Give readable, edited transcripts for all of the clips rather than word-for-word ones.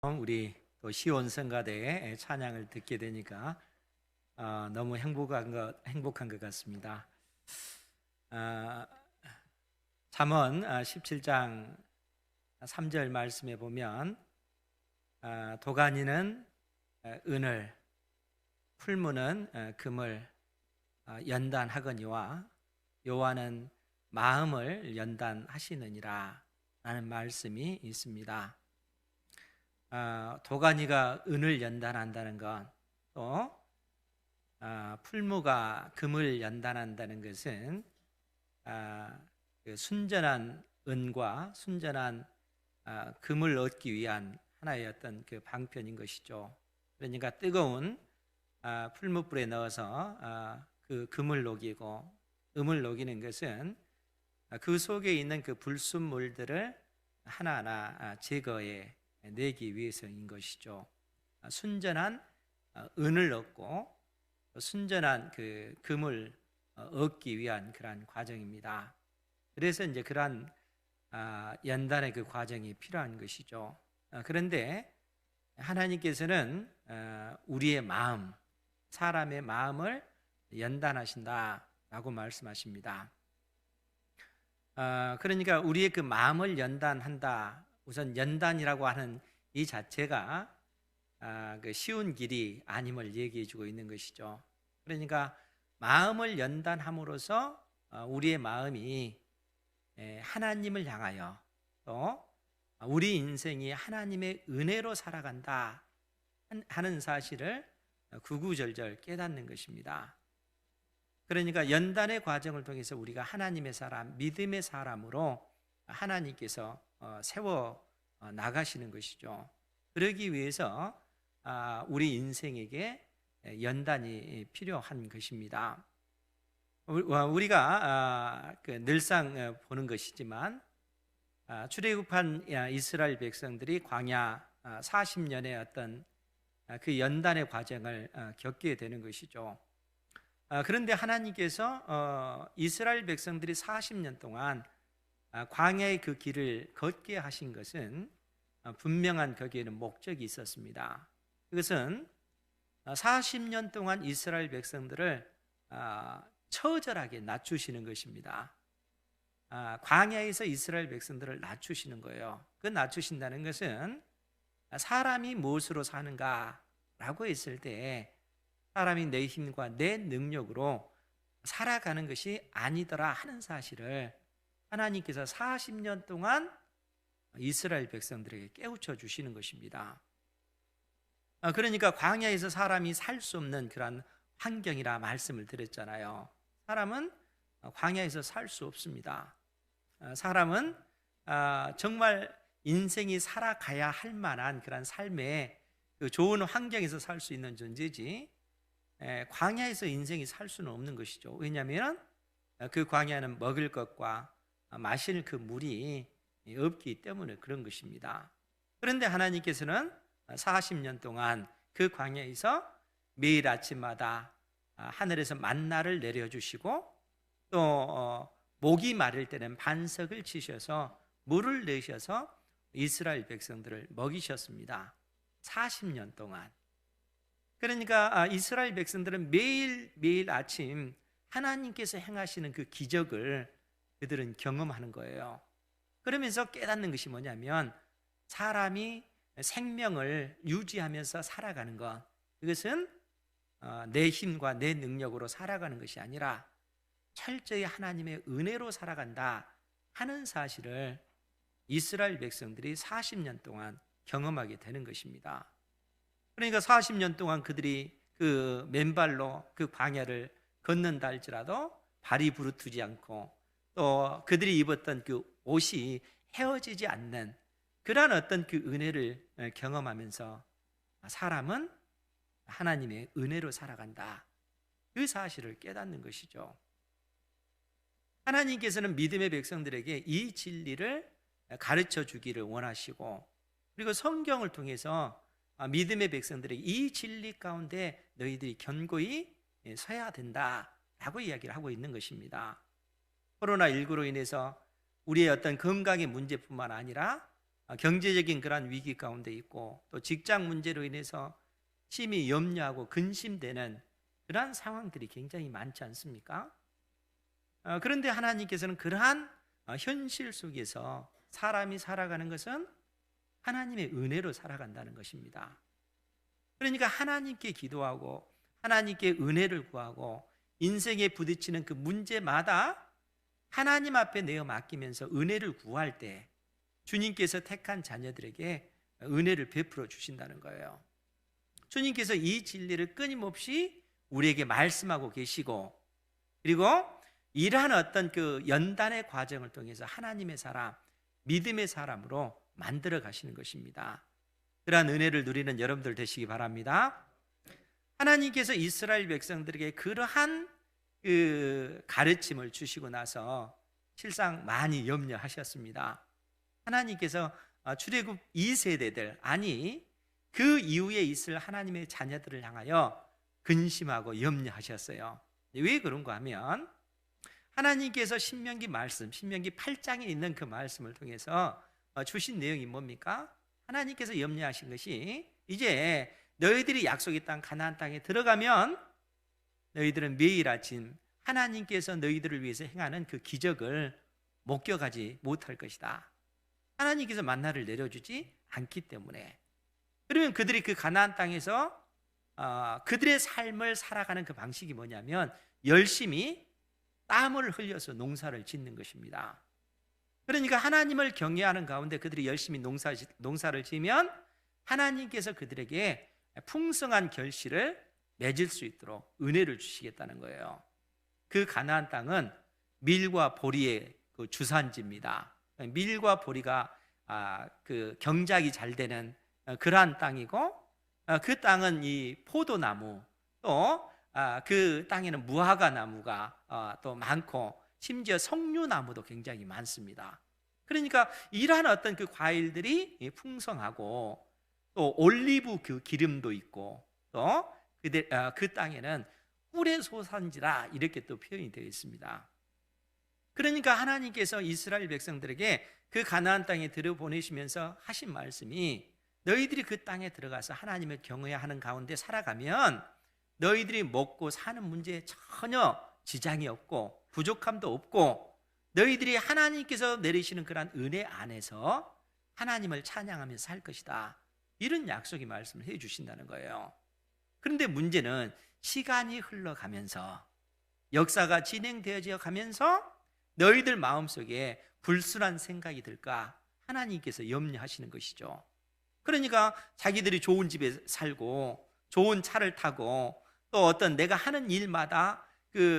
우리 또 시온 성가대의 찬양을 듣게 되니까 너무 행복한 것 같습니다. 잠언 17장 3절 말씀에 보면 도가니는 은을, 풀무는 금을 연단하거니와 여호와는 마음을 연단하시느니라 라는 말씀이 있습니다. 도가니가 은을 연단한다는 것, 또 풀무가 금을 연단한다는 것은 그 순전한 은과 순전한 금을 얻기 위한 하나의 어떤 그 방편인 것이죠. 그러니까 뜨거운 풀무불에 넣어서 그 금을 녹이고 음을 녹이는 것은 그 속에 있는 그 불순물들을 하나하나 제거해 내기 위해서인 것이죠. 순전한 은을 얻고 순전한 그 금을 얻기 위한 그러한 과정입니다. 그래서 이제 그러한 연단의 그 과정이 필요한 것이죠. 그런데 하나님께서는 우리의 마음, 사람의 마음을 연단하신다라고 말씀하십니다. 그러니까 우리의 그 마음을 연단한다. 우선 연단이라고 하는 이 자체가 그 쉬운 길이 아님을 얘기해주고 있는 것이죠. 그러니까 마음을 연단함으로써 우리의 마음이 하나님을 향하여 또 우리 인생이 하나님의 은혜로 살아간다 하는 사실을 구구절절 깨닫는 것입니다. 그러니까 연단의 과정을 통해서 우리가 하나님의 사람, 믿음의 사람으로 하나님께서 세워 나가시는 것이죠. 그러기 위해서 우리 인생에게 연단이 필요한 것입니다. 우리가 늘상 보는 것이지만 출애굽한 이스라엘 백성들이 광야 40년의 어떤 그 연단의 과정을 겪게 되는 것이죠. 그런데 하나님께서 이스라엘 백성들이 40년 동안 광야의 그 길을 걷게 하신 것은 분명한 거기에는 목적이 있었습니다. 그것은 40년 동안 이스라엘 백성들을 처절하게 낮추시는 것입니다. 광야에서 이스라엘 백성들을 낮추시는 거예요. 그 낮추신다는 것은 사람이 무엇으로 사는가라고 했을 때 사람이 내 힘과 내 능력으로 살아가는 것이 아니더라 하는 사실을 하나님께서 40년 동안 이스라엘 백성들에게 깨우쳐 주시는 것입니다. 그러니까 광야에서 사람이 살 수 없는 그런 환경이라 말씀을 드렸잖아요. 사람은 광야에서 살 수 없습니다. 사람은 정말 인생이 살아가야 할 만한 그런 삶의 좋은 환경에서 살 수 있는 존재지 광야에서 인생이 살 수는 없는 것이죠. 왜냐하면 그 광야는 먹을 것과 마실 그 물이 없기 때문에 그런 것입니다. 그런데 하나님께서는 40년 동안 그 광야에서 매일 아침마다 하늘에서 만나를 내려주시고 또 목이 마를 때는 반석을 치셔서 물을 내셔서 이스라엘 백성들을 먹이셨습니다. 40년 동안. 그러니까 이스라엘 백성들은 매일 아침 하나님께서 행하시는 그 기적을 그들은 경험하는 거예요. 그러면서 깨닫는 것이 뭐냐면 사람이 생명을 유지하면서 살아가는 것, 이것은 내 힘과 내 능력으로 살아가는 것이 아니라 철저히 하나님의 은혜로 살아간다 하는 사실을 이스라엘 백성들이 40년 동안 경험하게 되는 것입니다. 그러니까 40년 동안 그들이 그 맨발로 그 광야를 걷는다 할지라도 발이 부르트지 않고 또 그들이 입었던 그 옷이 헤어지지 않는 그러한 어떤 그 은혜를 경험하면서 사람은 하나님의 은혜로 살아간다, 그 사실을 깨닫는 것이죠. 하나님께서는 믿음의 백성들에게 이 진리를 가르쳐 주기를 원하시고, 그리고 성경을 통해서 믿음의 백성들에게 이 진리 가운데 너희들이 견고히 서야 된다라고 이야기를 하고 있는 것입니다. 코로나19로 인해서 우리의 어떤 건강의 문제뿐만 아니라 경제적인 그러한 위기 가운데 있고 또 직장 문제로 인해서 심히 염려하고 근심되는 그러한 상황들이 굉장히 많지 않습니까? 그런데 하나님께서는 그러한 현실 속에서 사람이 살아가는 것은 하나님의 은혜로 살아간다는 것입니다. 그러니까 하나님께 기도하고 하나님께 은혜를 구하고 인생에 부딪히는 그 문제마다 하나님 앞에 내어 맡기면서 은혜를 구할 때 주님께서 택한 자녀들에게 은혜를 베풀어 주신다는 거예요. 주님께서 이 진리를 끊임없이 우리에게 말씀하고 계시고, 그리고 이러한 어떤 그 연단의 과정을 통해서 하나님의 사람, 믿음의 사람으로 만들어 가시는 것입니다. 그러한 은혜를 누리는 여러분들 되시기 바랍니다. 하나님께서 이스라엘 백성들에게 그러한 그 가르침을 주시고 나서 실상 많이 염려하셨습니다. 하나님께서 출애굽 2세대들, 아니 그 이후에 있을 하나님의 자녀들을 향하여 근심하고 염려하셨어요. 왜 그런가 하면 하나님께서 신명기 말씀, 신명기 8장에 있는 그 말씀을 통해서 주신 내용이 뭡니까? 하나님께서 염려하신 것이 이제 너희들이 약속의 땅 가나안 땅에 들어가면 너희들은 매일 아침 하나님께서 너희들을 위해서 행하는 그 기적을 목격하지 못할 것이다. 하나님께서 만나를 내려주지 않기 때문에. 그러면 그들이 그 가나안 땅에서 그들의 삶을 살아가는 그 방식이 뭐냐면 열심히 땀을 흘려서 농사를 짓는 것입니다. 그러니까 하나님을 경외하는 가운데 그들이 열심히 농사를 지으면 하나님께서 그들에게 풍성한 결실을 맺을 수 있도록 은혜를 주시겠다는 거예요. 그 가나안 땅은 밀과 보리의 그 주산지입니다. 밀과 보리가 그 경작이 잘 되는 그러한 땅이고, 그 땅은 이 포도나무, 또 그 땅에는 무화과 나무가 또 많고 심지어 석류나무도 굉장히 많습니다. 그러니까 이러한 어떤 그 과일들이 풍성하고 또 올리브 그 기름도 있고 또 그 땅에는 꿀의 소산지라 이렇게 또 표현이 되어 있습니다. 그러니까 하나님께서 이스라엘 백성들에게 그 가나안 땅에 들여보내시면서 하신 말씀이 너희들이 그 땅에 들어가서 하나님을 경외하는 가운데 살아가면 너희들이 먹고 사는 문제에 전혀 지장이 없고 부족함도 없고 너희들이 하나님께서 내리시는 그러한 은혜 안에서 하나님을 찬양하면서 살 것이다. 이런 약속의 말씀을 해 주신다는 거예요. 그런데 문제는 시간이 흘러가면서 역사가 진행되어져 가면서 너희들 마음속에 불순한 생각이 들까 하나님께서 염려하시는 것이죠. 그러니까 자기들이 좋은 집에 살고 좋은 차를 타고 또 어떤 내가 하는 일마다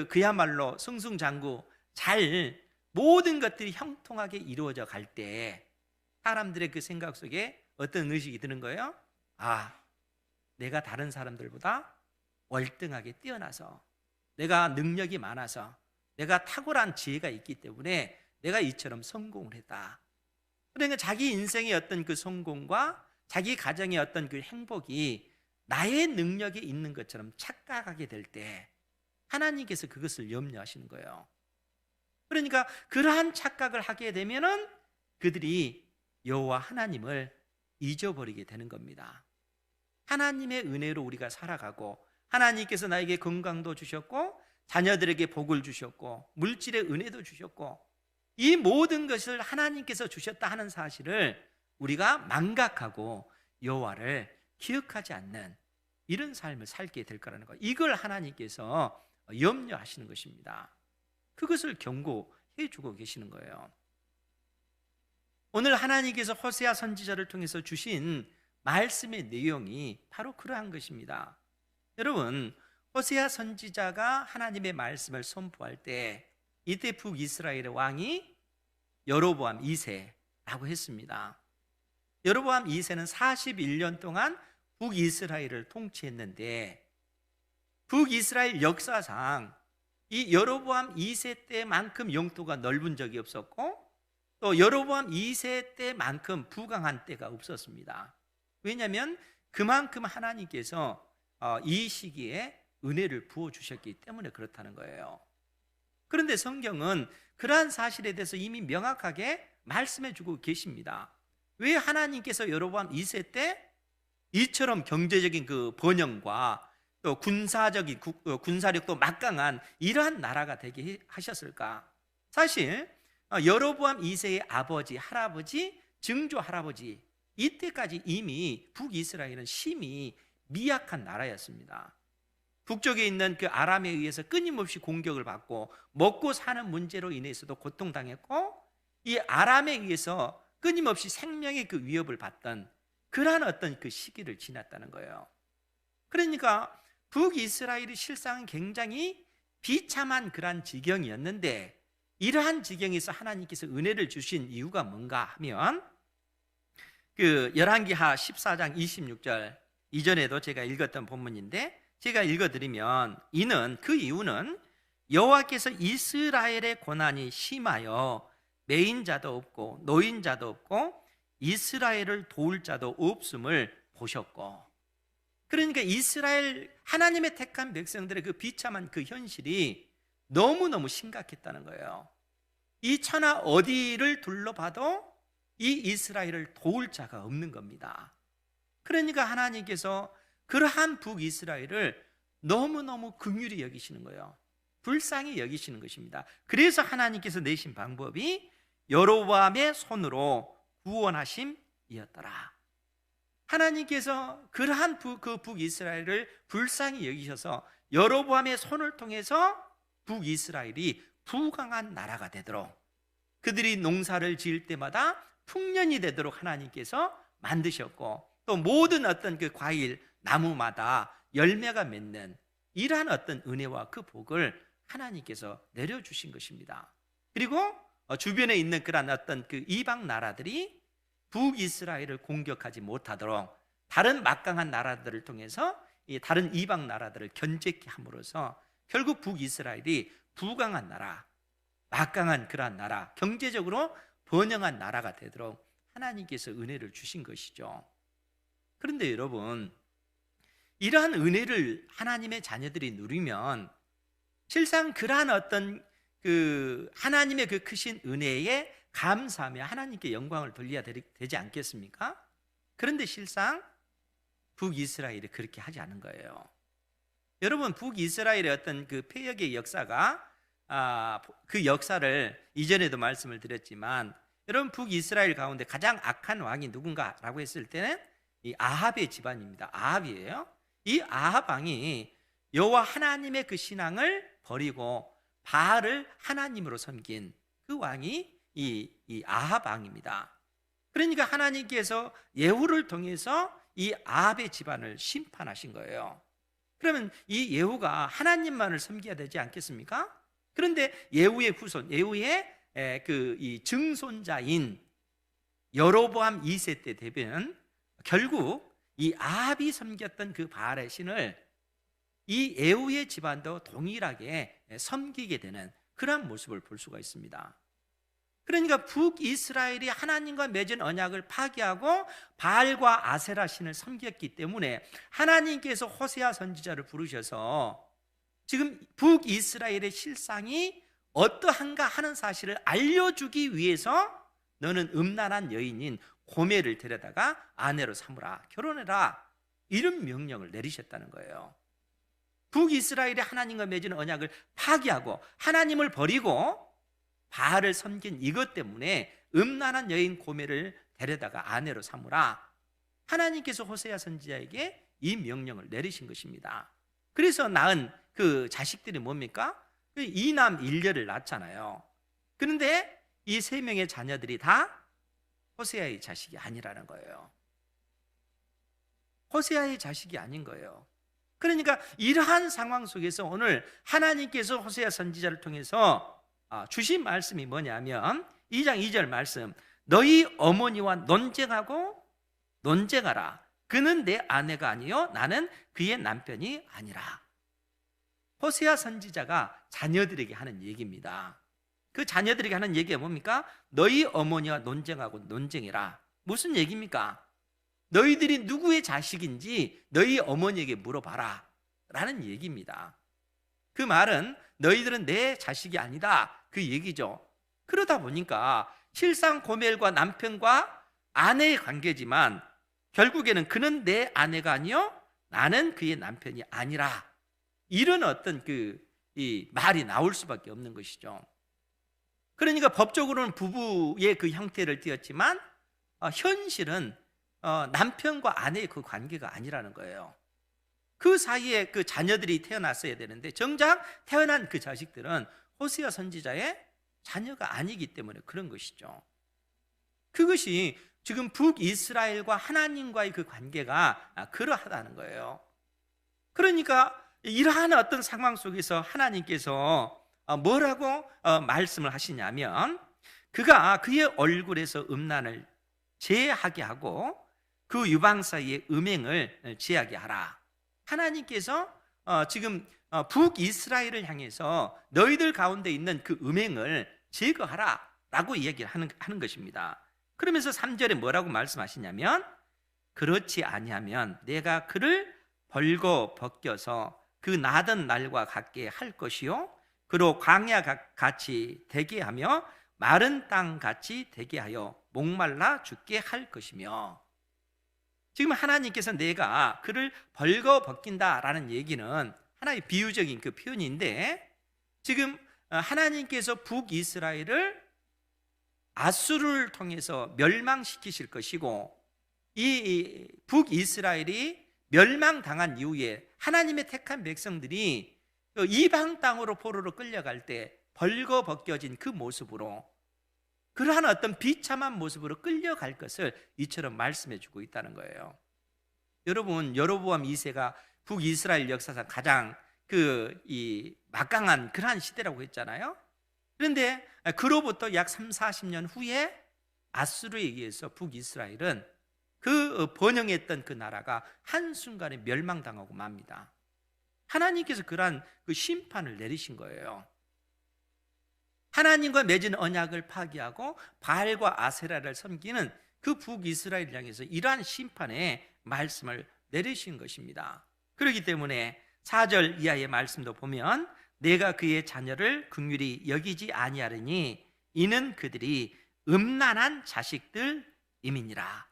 그야말로 승승장구 잘 모든 것들이 형통하게 이루어져 갈 때 사람들의 그 생각 속에 어떤 의식이 드는 거예요? 내가 다른 사람들보다 월등하게 뛰어나서 내가 능력이 많아서 내가 탁월한 지혜가 있기 때문에 내가 이처럼 성공을 했다. 그러니까 자기 인생의 어떤 그 성공과 자기 가정의 어떤 그 행복이 나의 능력에 있는 것처럼 착각하게 될 때 하나님께서 그것을 염려하시는 거예요. 그러니까 그러한 착각을 하게 되면은 그들이 여호와 하나님을 잊어버리게 되는 겁니다. 하나님의 은혜로 우리가 살아가고 하나님께서 나에게 건강도 주셨고 자녀들에게 복을 주셨고 물질의 은혜도 주셨고 이 모든 것을 하나님께서 주셨다 하는 사실을 우리가 망각하고 여호와를 기억하지 않는 이런 삶을 살게 될 거라는 거. 이걸 하나님께서 염려하시는 것입니다. 그것을 경고해 주고 계시는 거예요. 오늘 하나님께서 호세아 선지자를 통해서 주신 말씀의 내용이 바로 그러한 것입니다. 여러분, 호세아 선지자가 하나님의 말씀을 선포할 때 이때 북이스라엘의 왕이 여로보암 2세라고 했습니다. 여로보암 2세는 41년 동안 북이스라엘을 통치했는데 북이스라엘 역사상 이 여로보암 2세 때만큼 영토가 넓은 적이 없었고 또 여로보암 2세 때만큼 부강한 때가 없었습니다. 왜냐하면 그만큼 하나님께서 이 시기에 은혜를 부어주셨기 때문에 그렇다는 거예요. 그런데 성경은 그러한 사실에 대해서 이미 명확하게 말씀해 주고 계십니다. 왜 하나님께서 여로보암 2세 때 이처럼 경제적인 그 번영과 또 군사력도 막강한 이러한 나라가 되게 하셨을까? 사실 여로보암 2세의 아버지, 할아버지, 증조 할아버지, 이때까지 이미 북이스라엘은 심히 미약한 나라였습니다. 북쪽에 있는 그 아람에 의해서 끊임없이 공격을 받고 먹고 사는 문제로 인해서도 고통당했고, 이 아람에 의해서 끊임없이 생명의 그 위협을 받던 그러한 어떤 그 시기를 지났다는 거예요. 그러니까 북이스라엘이 실상은 굉장히 비참한 그러한 지경이었는데, 이러한 지경에서 하나님께서 은혜를 주신 이유가 뭔가 하면, 그 열왕기하 14장 26절 이전에도 제가 읽었던 본문인데, 제가 읽어드리면, 그 이유는 여호와께서 이스라엘의 고난이 심하여 매인자도 없고 노인자도 없고 이스라엘을 도울 자도 없음을 보셨고, 그러니까 이스라엘 하나님의 택한 백성들의 그 비참한 그 현실이 너무너무 심각했다는 거예요. 이 천하 어디를 둘러봐도 이 이스라엘을 도울 자가 없는 겁니다. 그러니까 하나님께서 그러한 북이스라엘을 너무너무 긍휼히 여기시는 거예요. 불쌍히 여기시는 것입니다. 그래서 하나님께서 내신 방법이 여로보암의 손으로 구원하심이었더라. 하나님께서 그러한 그 북이스라엘을 불쌍히 여기셔서 여로보암의 손을 통해서 북이스라엘이 부강한 나라가 되도록, 그들이 농사를 지을 때마다 풍년이 되도록 하나님께서 만드셨고, 또 모든 어떤 그 과일, 나무마다 열매가 맺는 이러한 어떤 은혜와 그 복을 하나님께서 내려주신 것입니다. 그리고 주변에 있는 그러한 어떤 그 이방 나라들이 북이스라엘을 공격하지 못하도록 다른 막강한 나라들을 통해서 이 다른 이방 나라들을 견제케 함으로써 결국 북이스라엘이 부강한 나라, 막강한 그러한 나라, 경제적으로 번영한 나라가 되도록 하나님께서 은혜를 주신 것이죠. 그런데 여러분, 이러한 은혜를 하나님의 자녀들이 누리면 실상 그러한 어떤 그 하나님의 그 크신 은혜에 감사하며 하나님께 영광을 돌려야 되지 않겠습니까? 그런데 실상 북이스라엘이 그렇게 하지 않은 거예요. 여러분, 북이스라엘의 어떤 그 패역의 역사가 그 역사를 이전에도 말씀을 드렸지만, 여러분, 북이스라엘 가운데 가장 악한 왕이 누군가라고 했을 때는 이 아합의 집안입니다. 아합이에요. 이 아합 왕이 여호와 하나님의 그 신앙을 버리고 바알을 하나님으로 섬긴 그 왕이 이 아합 왕입니다. 그러니까 하나님께서 예후를 통해서 이 아합의 집안을 심판하신 거예요. 그러면 이 예후가 하나님만을 섬겨야 되지 않겠습니까? 그런데 예후의 후손, 예후의 그 이 증손자인 여로보암 2세 때 되면 결국 이 아합이 섬겼던 그 바알의 신을 이 예후의 집안도 동일하게 섬기게 되는 그런 모습을 볼 수가 있습니다. 그러니까 북이스라엘이 하나님과 맺은 언약을 파기하고 바알과 아세라 신을 섬겼기 때문에 하나님께서 호세아 선지자를 부르셔서 지금 북이스라엘의 실상이 어떠한가 하는 사실을 알려주기 위해서 너는 음란한 여인인 고멜을 데려다가 아내로 삼으라, 결혼해라, 이런 명령을 내리셨다는 거예요. 북이스라엘이 하나님과 맺은 언약을 파기하고 하나님을 버리고 바알을 섬긴 이것 때문에 음란한 여인 고멜을 데려다가 아내로 삼으라, 하나님께서 호세아 선지자에게 이 명령을 내리신 것입니다. 그래서 낳은 그 자식들이 뭡니까? 이남 일녀를 낳잖아요. 그런데 이 세 명의 자녀들이 다 호세아의 자식이 아니라는 거예요. 호세아의 자식이 아닌 거예요. 그러니까 이러한 상황 속에서 오늘 하나님께서 호세아 선지자를 통해서 주신 말씀이 뭐냐면 2장 2절 말씀, 너희 어머니와 논쟁하라. 그는 내 아내가 아니요 나는 그의 남편이 아니라. 호세아 선지자가 자녀들에게 하는 얘기입니다. 그 자녀들에게 하는 얘기가 뭡니까? 너희 어머니와 논쟁해라. 무슨 얘기입니까? 너희들이 누구의 자식인지 너희 어머니에게 물어봐라 라는 얘기입니다. 그 말은 너희들은 내 자식이 아니다, 그 얘기죠. 그러다 보니까 실상 고멜과 남편과 아내의 관계지만 결국에는 그는 내 아내가 아니요 나는 그의 남편이 아니라, 이런 어떤 이 말이 나올 수밖에 없는 것이죠. 그러니까 법적으로는 부부의 그 형태를 띄었지만 현실은 남편과 아내의 그 관계가 아니라는 거예요. 그 사이에 그 자녀들이 태어났어야 되는데 정작 태어난 그 자식들은 호세아 선지자의 자녀가 아니기 때문에 그런 것이죠. 그것이 지금 북이스라엘과 하나님과의 그 관계가 그러하다는 거예요. 그러니까 이러한 어떤 상황 속에서 하나님께서 뭐라고 말씀을 하시냐면, 그가 그의 얼굴에서 음란을 제하게 하고 그 유방 사이에 음행을 제하게 하라. 하나님께서 지금 북이스라엘을 향해서 너희들 가운데 있는 그 음행을 제거하라 라고 이야기를 하는 것입니다. 그러면서 3절에 뭐라고 말씀하시냐면, 그렇지 아니하면 내가 그를 벌거 벗겨서 그 나던 날과 같게 할 것이요 그로 광야 같이 되게 하며 마른 땅 같이 되게 하여 목말라 죽게 할 것이며, 지금 하나님께서 내가 그를 벌거 벗긴다라는 얘기는 하나의 비유적인 그 표현인데, 지금 하나님께서 북이스라엘을 아수르를 통해서 멸망시키실 것이고, 이 북이스라엘이 멸망당한 이후에 하나님의 택한 백성들이 이방 땅으로 포로로 끌려갈 때 벌거 벗겨진 그 모습으로, 그러한 어떤 비참한 모습으로 끌려갈 것을 이처럼 말씀해 주고 있다는 거예요. 여러분, 여로보암 2세가 북이스라엘 역사상 가장 이 막강한 그러한 시대라고 했잖아요. 그런데 그로부터 약 30-40년 후에 아수르에 의해서 북이스라엘은 그 번영했던 그 나라가 한순간에 멸망당하고 맙니다. 하나님께서 그러한 그 심판을 내리신 거예요. 하나님과 맺은 언약을 파기하고 바알과 아세라를 섬기는 그 북이스라엘을 향해서 이러한 심판의 말씀을 내리신 것입니다. 그렇기 때문에 4절 이하의 말씀도 보면, 내가 그의 자녀를 긍휼히 여기지 아니하리니 이는 그들이 음란한 자식들임이니라.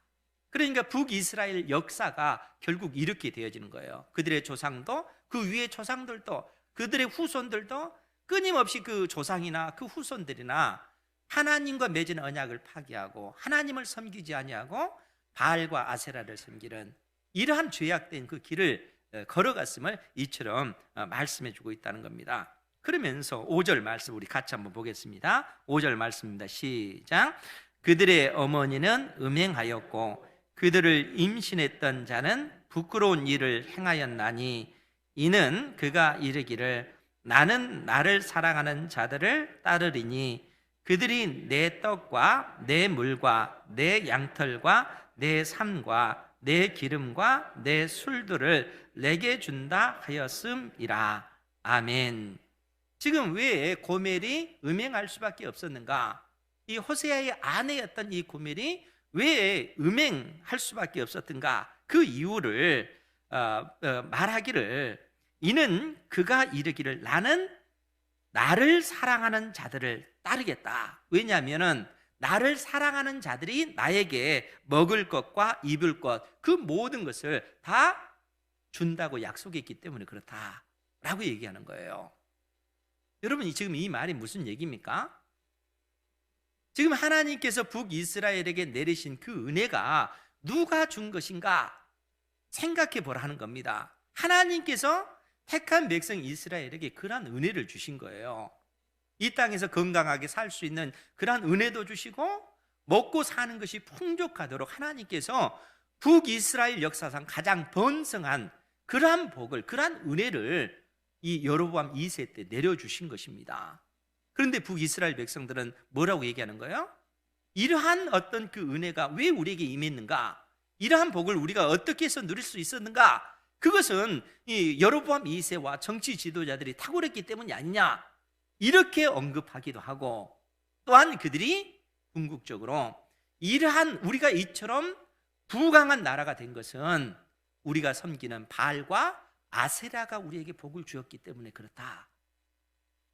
그러니까 북이스라엘 역사가 결국 이렇게 되어지는 거예요. 그들의 조상도, 그 위의 조상들도, 그들의 후손들도 끊임없이 그 조상이나 그 후손들이나 하나님과 맺은 언약을 파기하고 하나님을 섬기지 아니하고 바알과 아세라를 섬기는 이러한 죄악된 그 길을 걸어갔음을 이처럼 말씀해 주고 있다는 겁니다. 그러면서 5절 말씀 우리 같이 한번 보겠습니다. 5절 말씀입니다. 시작. 그들의 어머니는 음행하였고 그들을 임신했던 자는 부끄러운 일을 행하였나니 이는 그가 이르기를 나는 나를 사랑하는 자들을 따르리니 그들이 내 떡과 내 물과 내 양털과 내 삶과 내 기름과 내 술들을 내게 준다 하였음이라. 아멘. 지금 왜 고멜이 음행할 수밖에 없었는가? 이 호세아의 아내였던 이 고멜이 왜 음행할 수밖에 없었던가? 그 이유를 말하기를, 이는 그가 이르기를 나는 나를 사랑하는 자들을 따르겠다. 왜냐하면 나를 사랑하는 자들이 나에게 먹을 것과 입을 것, 그 모든 것을 다 준다고 약속했기 때문에 그렇다라고 얘기하는 거예요. 여러분, 지금 이 말이 무슨 얘기입니까? 지금 하나님께서 북이스라엘에게 내리신 그 은혜가 누가 준 것인가 생각해 보라 하는 겁니다. 하나님께서 택한 백성 이스라엘에게 그러한 은혜를 주신 거예요. 이 땅에서 건강하게 살 수 있는 그러한 은혜도 주시고 먹고 사는 것이 풍족하도록 하나님께서 북이스라엘 역사상 가장 번성한 그러한 복을, 그러한 은혜를 이 여로보암 2세 때 내려주신 것입니다. 그런데 북이스라엘 백성들은 뭐라고 얘기하는 거예요? 이러한 어떤 그 은혜가 왜 우리에게 임했는가? 이러한 복을 우리가 어떻게 해서 누릴 수 있었는가? 그것은 이 여로보암 2세와 정치 지도자들이 탁월했기 때문이 아니냐, 이렇게 언급하기도 하고, 또한 그들이 궁극적으로 이러한 우리가 이처럼 부강한 나라가 된 것은 우리가 섬기는 바알과 아세라가 우리에게 복을 주었기 때문에 그렇다.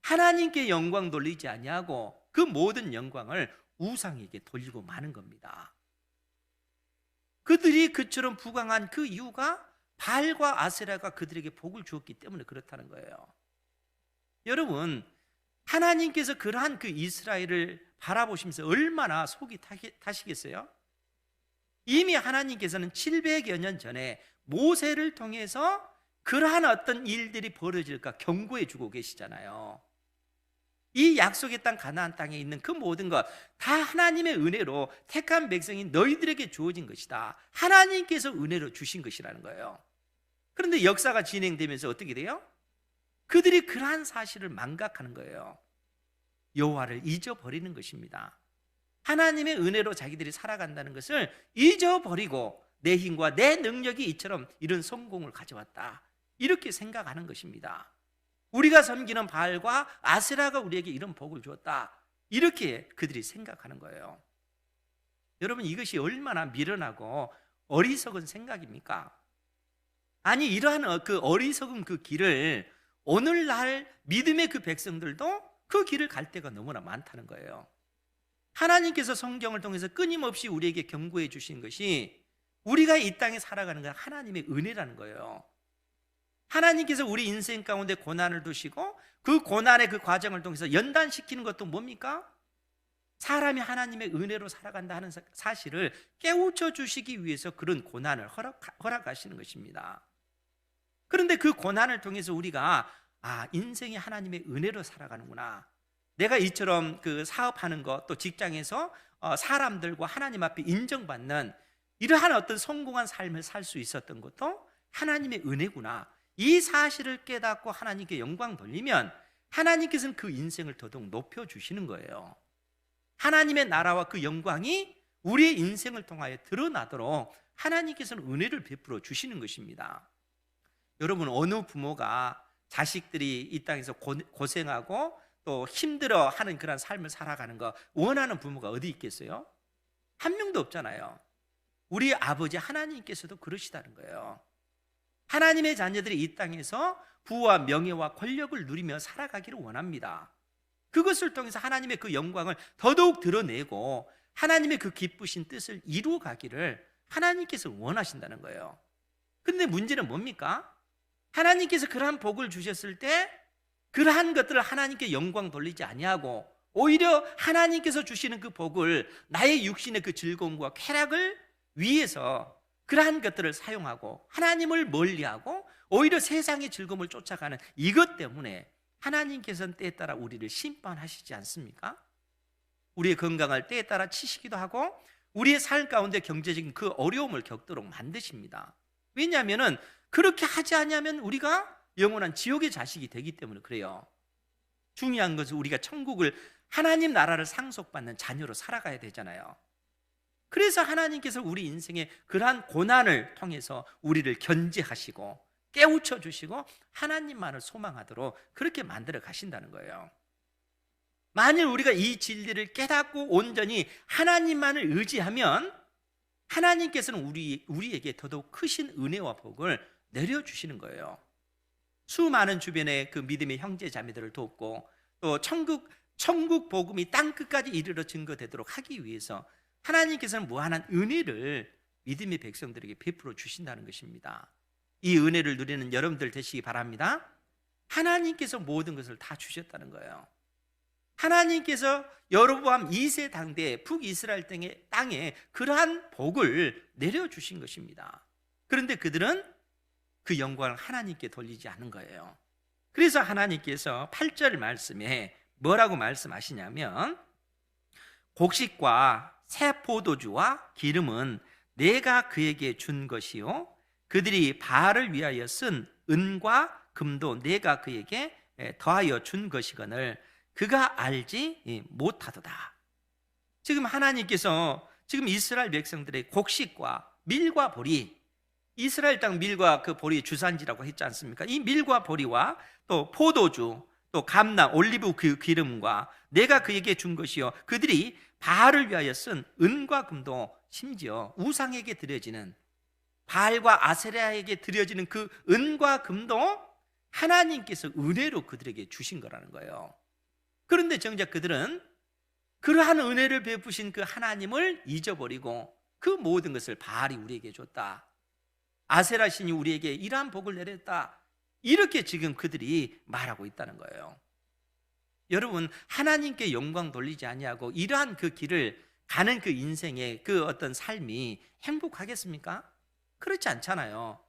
하나님께 영광 돌리지 아니하고 그 모든 영광을 우상에게 돌리고 마는 겁니다. 그들이 그처럼 부강한 그 이유가 바알과 아세라가 그들에게 복을 주었기 때문에 그렇다는 거예요. 여러분, 하나님께서 그러한 그 이스라엘을 바라보시면서 얼마나 속이 타시겠어요? 이미 하나님께서는 700여 년 전에 모세를 통해서 그러한 어떤 일들이 벌어질까 경고해 주고 계시잖아요. 이 약속의 땅 가나안 땅에 있는 그 모든 것 다 하나님의 은혜로 택한 백성인 너희들에게 주어진 것이다. 하나님께서 은혜로 주신 것이라는 거예요. 그런데 역사가 진행되면서 어떻게 돼요? 그들이 그러한 사실을 망각하는 거예요. 여호와를 잊어버리는 것입니다. 하나님의 은혜로 자기들이 살아간다는 것을 잊어버리고 내 힘과 내 능력이 이처럼 이런 성공을 가져왔다, 이렇게 생각하는 것입니다. 우리가 섬기는 바알과 아세라가 우리에게 이런 복을 주었다, 이렇게 그들이 생각하는 거예요. 여러분, 이것이 얼마나 미련하고 어리석은 생각입니까? 아니, 이러한 그 어리석은 그 길을 오늘날 믿음의 그 백성들도 그 길을 갈 때가 너무나 많다는 거예요. 하나님께서 성경을 통해서 끊임없이 우리에게 경고해 주신 것이 우리가 이 땅에 살아가는 건 하나님의 은혜라는 거예요. 하나님께서 우리 인생 가운데 고난을 두시고 그 고난의 그 과정을 통해서 연단시키는 것도 뭡니까? 사람이 하나님의 은혜로 살아간다 하는 사실을 깨우쳐 주시기 위해서 그런 고난을 허락하시는 것입니다. 그런데 그 고난을 통해서 우리가 인생이 하나님의 은혜로 살아가는구나, 내가 이처럼 그 사업하는 것, 또 직장에서 사람들과 하나님 앞에 인정받는 이러한 어떤 성공한 삶을 살 수 있었던 것도 하나님의 은혜구나, 이 사실을 깨닫고 하나님께 영광 돌리면 하나님께서는 그 인생을 더더욱 높여주시는 거예요. 하나님의 나라와 그 영광이 우리의 인생을 통하여 드러나도록 하나님께서는 은혜를 베풀어 주시는 것입니다. 여러분, 어느 부모가 자식들이 이 땅에서 고생하고 또 힘들어하는 그런 삶을 살아가는 거 원하는 부모가 어디 있겠어요? 한 명도 없잖아요. 우리 아버지 하나님께서도 그러시다는 거예요. 하나님의 자녀들이 이 땅에서 부와 명예와 권력을 누리며 살아가기를 원합니다. 그것을 통해서 하나님의 그 영광을 더더욱 드러내고 하나님의 그 기쁘신 뜻을 이루어가기를 하나님께서 원하신다는 거예요. 그런데 문제는 뭡니까? 하나님께서 그러한 복을 주셨을 때 그러한 것들을 하나님께 영광 돌리지 아니하고 오히려 하나님께서 주시는 그 복을 나의 육신의 그 즐거움과 쾌락을 위해서 그러한 것들을 사용하고 하나님을 멀리하고 오히려 세상의 즐거움을 쫓아가는 이것 때문에 하나님께서는 때에 따라 우리를 심판하시지 않습니까? 우리의 건강을 때에 따라 치시기도 하고 우리의 삶 가운데 경제적인 그 어려움을 겪도록 만드십니다. 왜냐하면 그렇게 하지 않으면 우리가 영원한 지옥의 자식이 되기 때문에 그래요. 중요한 것은 우리가 천국을, 하나님 나라를 상속받는 자녀로 살아가야 되잖아요. 그래서 하나님께서 우리 인생의 그러한 고난을 통해서 우리를 견제하시고 깨우쳐 주시고 하나님만을 소망하도록 그렇게 만들어 가신다는 거예요. 만일 우리가 이 진리를 깨닫고 온전히 하나님만을 의지하면 하나님께서는 우리에게 더더욱 크신 은혜와 복을 내려주시는 거예요. 수많은 주변의 그 믿음의 형제 자매들을 돕고 또 천국 복음이 땅 끝까지 이르러 증거되도록 하기 위해서 하나님께서는 무한한 은혜를 믿음의 백성들에게 베풀어 주신다는 것입니다. 이 은혜를 누리는 여러분들 되시기 바랍니다. 하나님께서 모든 것을 다 주셨다는 거예요. 하나님께서 여로보암 2세 당대 북이스라엘 땅에 그러한 복을 내려주신 것입니다. 그런데 그들은 그 영광을 하나님께 돌리지 않은 거예요. 그래서 하나님께서 8절 말씀에 뭐라고 말씀하시냐면 곡식과 새 포도주와 기름은 내가 그에게 준 것이요 그들이 바알을 위하여 쓴 은과 금도 내가 그에게 더하여 준 것이거늘 그가 알지 못하도다. 지금 하나님께서 지금 이스라엘 백성들의 곡식과 밀과 보리, 이스라엘 땅 밀과 그 보리의 주산지라고 했지 않습니까? 이 밀과 보리와 또 포도주, 또 감나, 올리브 그 기름과 내가 그에게 준 것이요 그들이 바알을 위하여 쓴 은과 금도 심지어 우상에게 드려지는 바알과 아세라에게 드려지는 그 은과 금도 하나님께서 은혜로 그들에게 주신 거라는 거예요. 그런데 정작 그들은 그러한 은혜를 베푸신 그 하나님을 잊어버리고 그 모든 것을 바알이 우리에게 줬다. 아세라 신이 우리에게 이러한 복을 내렸다. 이렇게 지금 그들이 말하고 있다는 거예요. 여러분, 하나님께 영광 돌리지 아니하고 이러한 그 길을 가는 그 인생의 그 어떤 삶이 행복하겠습니까? 그렇지 않잖아요.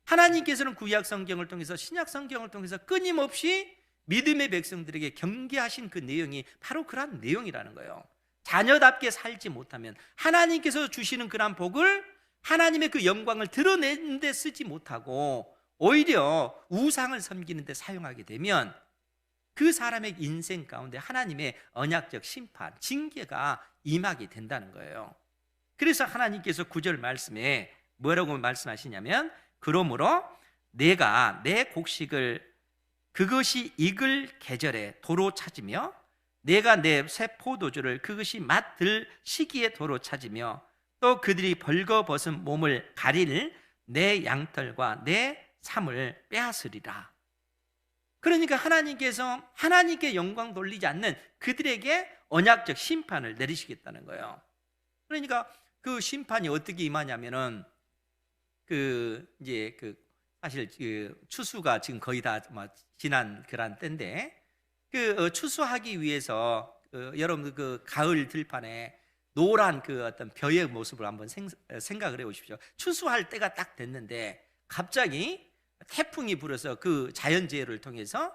하나님께서는 구약 성경을 통해서 신약 성경을 통해서 끊임없이 믿음의 백성들에게 경계하신 그 내용이 바로 그런 내용이라는 거예요. 자녀답게 살지 못하면 하나님께서 주시는 그런 복을 하나님의 그 영광을 드러내는 데 쓰지 못하고 오히려 우상을 섬기는 데 사용하게 되면 그 사람의 인생 가운데 하나님의 언약적 심판, 징계가 임하게 된다는 거예요. 그래서 하나님께서 9절 말씀에 뭐라고 말씀하시냐면, 그러므로 내가 내 곡식을 그것이 익을 계절에 도로 찾으며 내가 내 새 포도주를 그것이 맛들 시기에 도로 찾으며 또 그들이 벌거벗은 몸을 가릴 내 양털과 내 삶을 빼앗으리라. 그러니까 하나님께서 하나님께 영광 돌리지 않는 그들에게 언약적 심판을 내리시겠다는 거예요. 그러니까 그 심판이 어떻게 임하냐면은 사실 추수가 지금 거의 다 지난 그런 때인데 추수하기 위해서 여러분 그 가을 들판에 노란 그 어떤 벼의 모습을 한번 생각을 해보십시오. 추수할 때가 딱 됐는데 갑자기 태풍이 불어서 그 자연재해를 통해서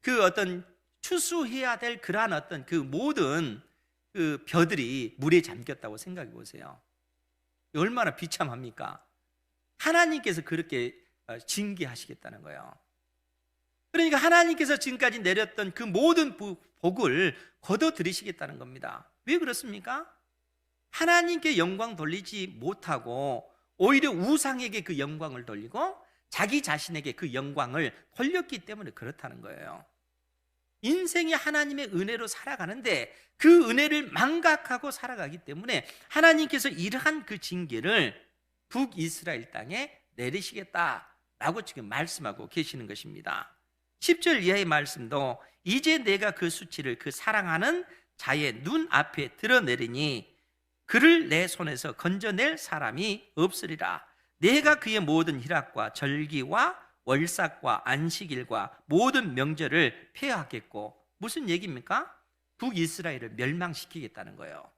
그 어떤 추수해야 될 그러한 어떤 그 모든 그 벼들이 물에 잠겼다고 생각해 보세요. 얼마나 비참합니까? 하나님께서 그렇게 징계하시겠다는 거예요. 그러니까 하나님께서 지금까지 내렸던 그 모든 복을 거둬들이시겠다는 겁니다. 왜 그렇습니까? 하나님께 영광 돌리지 못하고 오히려 우상에게 그 영광을 돌리고 자기 자신에게 그 영광을 돌렸기 때문에 그렇다는 거예요. 인생이 하나님의 은혜로 살아가는데 그 은혜를 망각하고 살아가기 때문에 하나님께서 이러한 그 징계를 북이스라엘 땅에 내리시겠다라고 지금 말씀하고 계시는 것입니다. 10절 이하의 말씀도 이제 내가 그 수치를 그 사랑하는 자의 눈 앞에 드러내리니 그를 내 손에서 건져낼 사람이 없으리라. 내가 그의 모든 희락과 절기와 월삭과 안식일과 모든 명절을 폐하겠고, 무슨 얘기입니까? 북이스라엘을 멸망시키겠다는 거예요.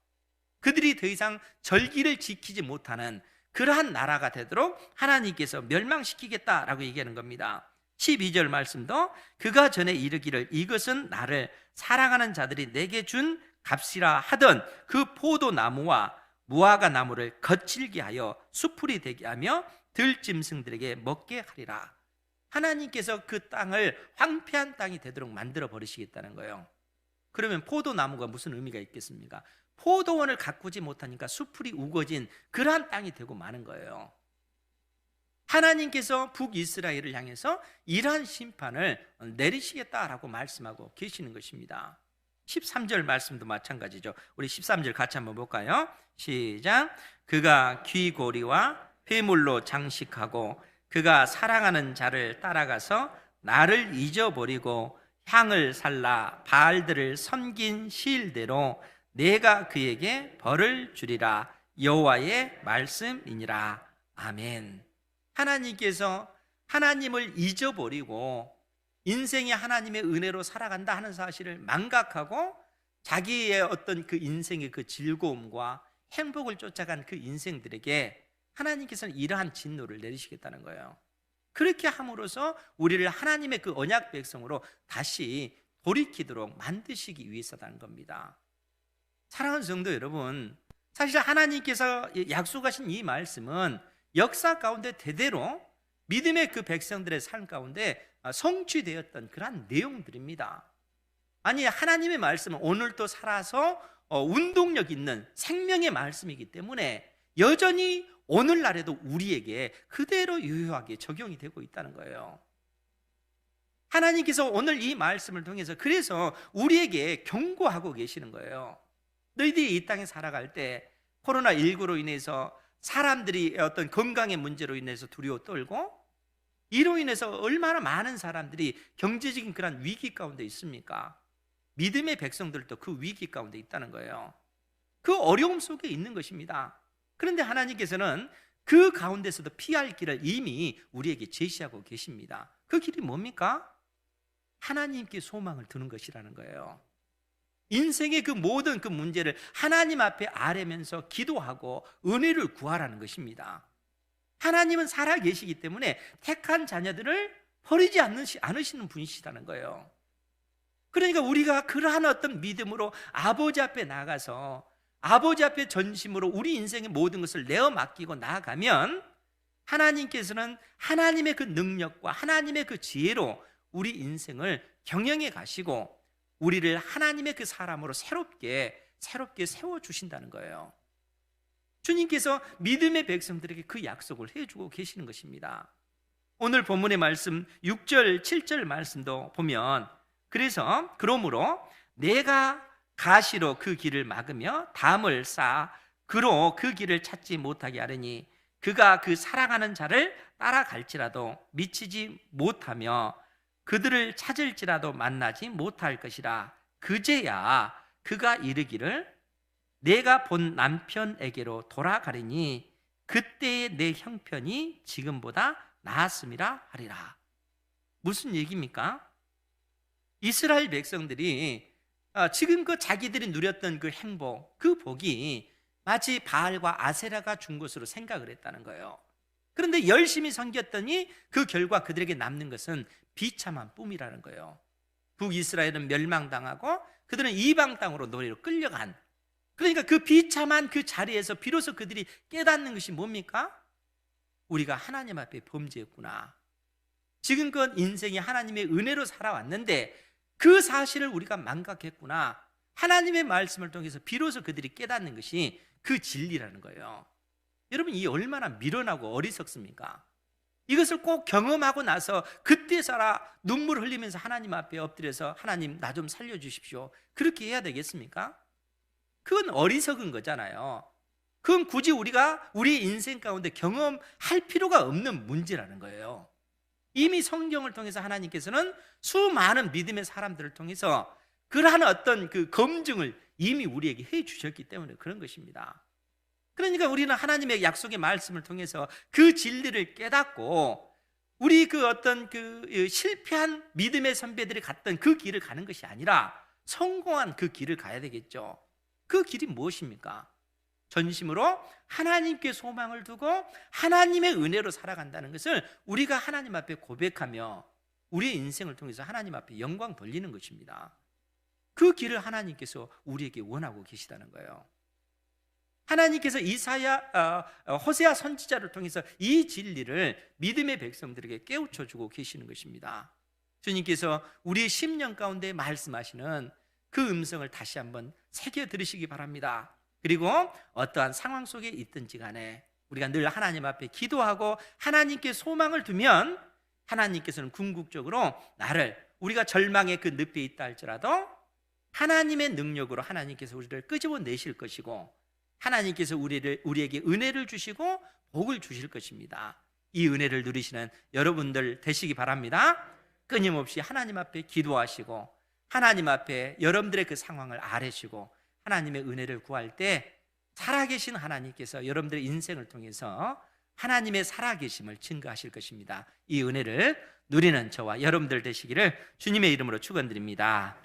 그들이 더 이상 절기를 지키지 못하는 그러한 나라가 되도록 하나님께서 멸망시키겠다라고 얘기하는 겁니다. 12절 말씀도 그가 전에 이르기를 이것은 나를 사랑하는 자들이 내게 준 값이라 하던 그 포도나무와 무화과 나무를 거칠게 하여 수풀이 되게 하며 들짐승들에게 먹게 하리라. 하나님께서 그 땅을 황폐한 땅이 되도록 만들어 버리시겠다는 거예요. 그러면 포도나무가 무슨 의미가 있겠습니까? 포도원을 가꾸지 못하니까 수풀이 우거진 그러한 땅이 되고 마는 거예요. 하나님께서 북이스라엘을 향해서 이러한 심판을 내리시겠다라고 말씀하고 계시는 것입니다. 13절 말씀도 마찬가지죠. 우리 13절 같이 한번 볼까요? 시작. 그가 귀고리와 회물로 장식하고 그가 사랑하는 자를 따라가서 나를 잊어버리고 향을 살라 바알들을 섬긴 시일대로 내가 그에게 벌을 주리라. 여호와의 말씀이니라. 아멘. 하나님께서 하나님을 잊어버리고 인생이 하나님의 은혜로 살아간다 하는 사실을 망각하고 자기의 어떤 그 인생의 그 즐거움과 행복을 쫓아간 그 인생들에게 하나님께서는 이러한 진노를 내리시겠다는 거예요. 그렇게 함으로써 우리를 하나님의 그 언약 백성으로 다시 돌이키도록 만드시기 위해서라는 겁니다. 사랑하는 성도 여러분, 사실 하나님께서 약속하신 이 말씀은 역사 가운데 대대로 믿음의 그 백성들의 삶 가운데 성취되었던 그러한 내용들입니다. 아니, 하나님의 말씀은 오늘도 살아서 운동력 있는 생명의 말씀이기 때문에 여전히 오늘날에도 우리에게 그대로 유효하게 적용이 되고 있다는 거예요. 하나님께서 오늘 이 말씀을 통해서 그래서 우리에게 경고하고 계시는 거예요. 너희들이 이 땅에 살아갈 때 코로나19로 인해서 사람들이 어떤 건강의 문제로 인해서 두려워 떨고 이로 인해서 얼마나 많은 사람들이 경제적인 그런 위기 가운데 있습니까? 믿음의 백성들도 그 위기 가운데 있다는 거예요. 그 어려움 속에 있는 것입니다. 그런데 하나님께서는 그 가운데서도 피할 길을 이미 우리에게 제시하고 계십니다. 그 길이 뭡니까? 하나님께 소망을 두는 것이라는 거예요. 인생의 그 모든 그 문제를 하나님 앞에 아뢰면서 기도하고 은혜를 구하라는 것입니다. 하나님은 살아 계시기 때문에 택한 자녀들을 버리지 않으시는 분이시라는 거예요. 그러니까 우리가 그러한 어떤 믿음으로 아버지 앞에 나가서 아버지 앞에 전심으로 우리 인생의 모든 것을 내어 맡기고 나아가면 하나님께서는 하나님의 그 능력과 하나님의 그 지혜로 우리 인생을 경영해 가시고 우리를 하나님의 그 사람으로 새롭게 세워주신다는 거예요. 주님께서 믿음의 백성들에게 그 약속을 해주고 계시는 것입니다. 오늘 본문의 말씀 6절 7절 말씀도 보면 그래서 그러므로 내가 가시로 그 길을 막으며 담을 쌓아 그로 그 길을 찾지 못하게 하려니 그가 그 사랑하는 자를 따라갈지라도 미치지 못하며 그들을 찾을지라도 만나지 못할 것이라. 그제야 그가 이르기를 내가 본 남편에게로 돌아가리니 그때의 내 형편이 지금보다 나았음이라 하리라. 무슨 얘기입니까? 이스라엘 백성들이 지금껏 자기들이 누렸던 그 행복, 그 복이 마치 바알과 아세라가 준 것으로 생각을 했다는 거예요. 그런데 열심히 섬겼더니 그 결과 그들에게 남는 것은 비참한 뿐이라는 거예요. 북이스라엘은 멸망당하고 그들은 이방 땅으로 노예로 끌려간, 그러니까 그 비참한 그 자리에서 비로소 그들이 깨닫는 것이 뭡니까? 우리가 하나님 앞에 범죄했구나. 지금껏 인생이 하나님의 은혜로 살아왔는데 그 사실을 우리가 망각했구나. 하나님의 말씀을 통해서 비로소 그들이 깨닫는 것이 그 진리라는 거예요. 여러분, 이 얼마나 미련하고 어리석습니까? 이것을 꼭 경험하고 나서 그때서야 눈물 흘리면서 하나님 앞에 엎드려서 하나님 나 좀 살려주십시오, 그렇게 해야 되겠습니까? 그건 어리석은 거잖아요. 그건 굳이 우리가 우리 인생 가운데 경험할 필요가 없는 문제라는 거예요. 이미 성경을 통해서 하나님께서는 수많은 믿음의 사람들을 통해서 그러한 어떤 그 검증을 이미 우리에게 해 주셨기 때문에 그런 것입니다. 그러니까 우리는 하나님의 약속의 말씀을 통해서 그 진리를 깨닫고 우리 그 어떤 그 실패한 믿음의 선배들이 갔던 그 길을 가는 것이 아니라 성공한 그 길을 가야 되겠죠. 그 길이 무엇입니까? 전심으로 하나님께 소망을 두고 하나님의 은혜로 살아간다는 것을 우리가 하나님 앞에 고백하며 우리의 인생을 통해서 하나님 앞에 영광 돌리는 것입니다. 그 길을 하나님께서 우리에게 원하고 계시다는 거예요. 하나님께서 호세아 선지자를 통해서 이 진리를 믿음의 백성들에게 깨우쳐 주고 계시는 것입니다. 주님께서 우리의 심령 가운데 말씀하시는 그 음성을 다시 한번 새겨 들으시기 바랍니다. 그리고 어떠한 상황 속에 있든지 간에 우리가 늘 하나님 앞에 기도하고 하나님께 소망을 두면 하나님께서는 궁극적으로 우리가 절망의 그 늪에 있다 할지라도 하나님의 능력으로 하나님께서 우리를 끄집어내실 것이고 하나님께서 우리에게 은혜를 주시고 복을 주실 것입니다. 이 은혜를 누리시는 여러분들 되시기 바랍니다. 끊임없이 하나님 앞에 기도하시고 하나님 앞에 여러분들의 그 상황을 아뢰시고 하나님의 은혜를 구할 때 살아계신 하나님께서 여러분들의 인생을 통해서 하나님의 살아계심을 증거하실 것입니다. 이 은혜를 누리는 저와 여러분들 되시기를 주님의 이름으로 축원드립니다.